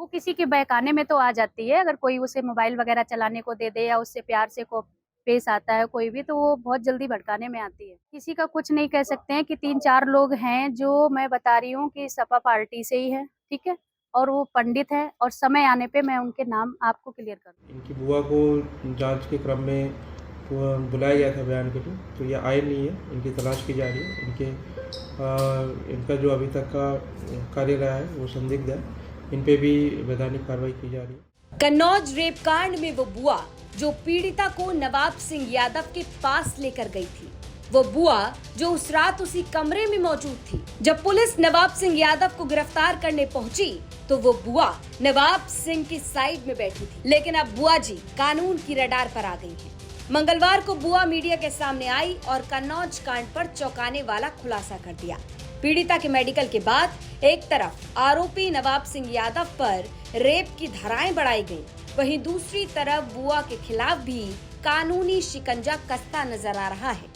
वो किसी के बहकाने में तो आ जाती है, अगर कोई उसे मोबाइल वगैरह चलाने को दे दे या उससे प्यार से को पेश आता है कोई भी, तो वो बहुत जल्दी भड़काने में आती है। किसी का कुछ नहीं कह सकते हैं कि 3-4 लोग हैं जो मैं बता रही हूँ कि सपा पार्टी से ही है, ठीक है? और वो पंडित हैं और समय आने पे मैं उनके नाम आपको क्लियर कर दूँगी। इनकी बुआ को जांच के क्रम में बुलाया गया था बयान के लिए, तो ये आए नहीं है, इनकी तलाश की जा रही है। इनका जो अभी तक का कार्य रहा है वो संदिग्ध है, इन पे भी वैधानिक कार्रवाई की जा रही है। कन्नौज रेप कांड में वो बुआ जो पीड़िता को नवाब सिंह यादव के पास लेकर गई थी, वो बुआ जो उस रात उसी कमरे में मौजूद थी। जब पुलिस नवाब सिंह यादव को गिरफ्तार करने पहुंची तो वो बुआ नवाब सिंह की साइड में बैठी थी, लेकिन अब बुआ जी कानून की रडार पर आ गई हैं। मंगलवार को बुआ मीडिया के सामने आई और कन्नौज कांड पर चौंकाने वाला खुलासा कर दिया। पीड़िता के मेडिकल के बाद एक तरफ आरोपी नवाब सिंह यादव पर रेप की धाराएं बढ़ाई गई, वहीं दूसरी तरफ बुआ के खिलाफ भी कानूनी शिकंजा कसता नजर आ रहा है।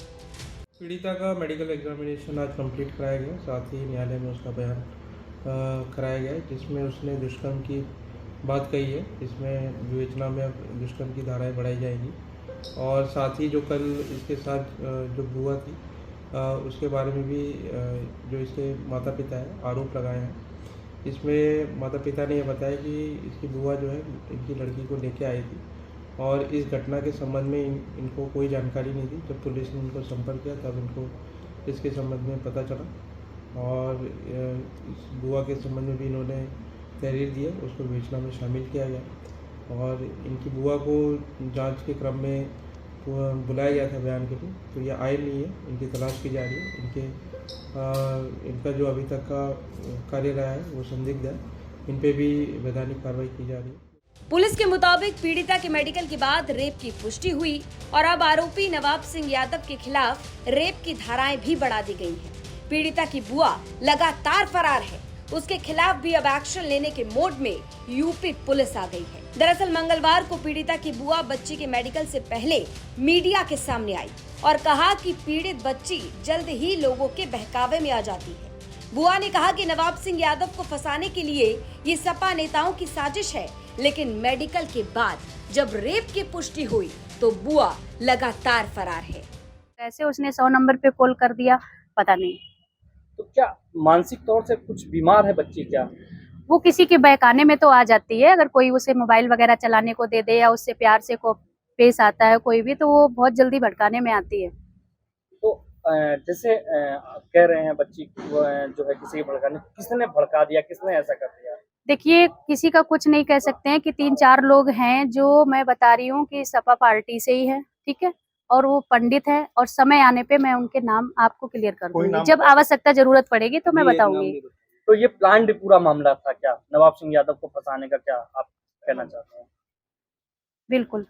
पीड़िता का मेडिकल एग्जामिनेशन आज कंप्लीट कराया गया, साथ ही न्यायालय में उसका बयान कराया गया, जिसमें उसने दुष्कर्म की बात कही है। इसमें विवेचना में अब दुष्कर्म की धाराएं बढ़ाई जाएगी और साथ ही जो कल इसके साथ जो बुआ थी उसके बारे में भी जो इसके माता पिता है आरोप लगाए हैं। इसमें माता पिता ने यह बताया कि इसकी बुआ जो है इनकी लड़की को लेके आई थी और इस घटना के संबंध में इनको कोई जानकारी नहीं थी। जब पुलिस ने इनको संपर्क किया तब इनको इसके संबंध में पता चला और इस बुआ के संबंध में भी इन्होंने तहरीर दी है, उसको विवेचना में शामिल किया गया और इनकी बुआ को जांच के क्रम में बुलाया गया था बयान के लिए, तो ये आए नहीं है, इनकी तलाश की जा रही है। इनका जो अभी तक का कार्य रहा है वो संदिग्ध है, इन पे भी वैधानिक कार्रवाई की जा रही है। पुलिस के मुताबिक पीड़िता के मेडिकल के बाद रेप की पुष्टि हुई और अब आरोपी नवाब सिंह यादव के खिलाफ रेप की धाराएं भी बढ़ा दी गई हैं। पीड़िता की बुआ लगातार फरार है, उसके खिलाफ भी अब एक्शन लेने के मोड में यूपी पुलिस आ गई है। दरअसल मंगलवार को पीड़िता की बुआ बच्ची के मेडिकल से पहले मीडिया के सामने आई और कहा कि पीड़ित बच्ची जल्द ही लोगों के बहकावे में आ जाती है। बुआ ने कहा कि नवाब सिंह यादव को फंसाने के लिए ये सपा नेताओं की साजिश है, लेकिन मेडिकल के बाद जब रेप की पुष्टि हुई तो बुआ लगातार फरार है। कैसे उसने 100 नंबर पे कॉल कर दिया पता नहीं। तो क्या मानसिक तौर से कुछ बीमार है बच्ची क्या? वो किसी के बहकाने में तो आ जाती है, अगर कोई उसे मोबाइल वगैरह चलाने को दे दे या उससे प्यार से को पेश आता है कोई भी, तो वो बहुत जल्दी भड़काने में आती है। तो जैसे आप कह रहे हैं बच्ची को जो है किसी के भड़काने, किसने भड़का दिया, किसने ऐसा कर दिया? देखिए, किसी का कुछ नहीं कह सकते हैं कि 3-4 लोग हैं जो मैं बता रही हूँ कि सपा पार्टी से ही है, ठीक है? और वो पंडित हैं और समय आने पे मैं उनके नाम आपको क्लियर कर दूँगी। जब आवश्यकता ज़रूरत पड़ेगी तो मैं बताऊँगी। तो ये प्लान्ड पूरा मामला था क्या? नवाब सिंह यादव को फंसाने का, क्या आप कहना चाहते हैं? बिल्कुल।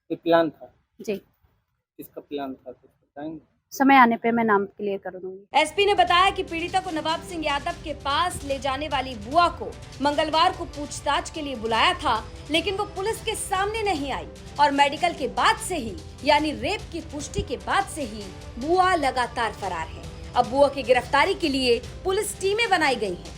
ये प्लान था? जी। किसका प्लान था कुछ बताएंगे? समय आने पे मैं नाम क्लियर कर दूँगी। एसपी ने बताया कि पीड़िता को नवाब सिंह यादव के पास ले जाने वाली बुआ को मंगलवार को पूछताछ के लिए बुलाया था, लेकिन वो पुलिस के सामने नहीं आई और मेडिकल के बाद से ही यानी रेप की पुष्टि के बाद से ही बुआ लगातार फरार है। अब बुआ की गिरफ्तारी के लिए पुलिस टीमें बनाई गई हैं।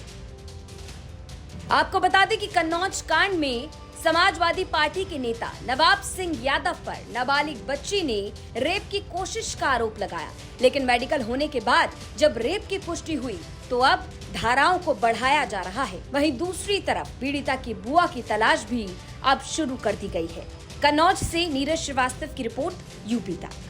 आपको बता दें कि कन्नौज कांड में समाजवादी पार्टी के नेता नवाब सिंह यादव पर नाबालिग बच्ची ने रेप की कोशिश का आरोप लगाया, लेकिन मेडिकल होने के बाद जब रेप की पुष्टि हुई तो अब धाराओं को बढ़ाया जा रहा है। वहीं दूसरी तरफ पीड़िता की बुआ की तलाश भी अब शुरू कर दी गई है। कन्नौज से नीरज श्रीवास्तव की रिपोर्ट, यूपी तक।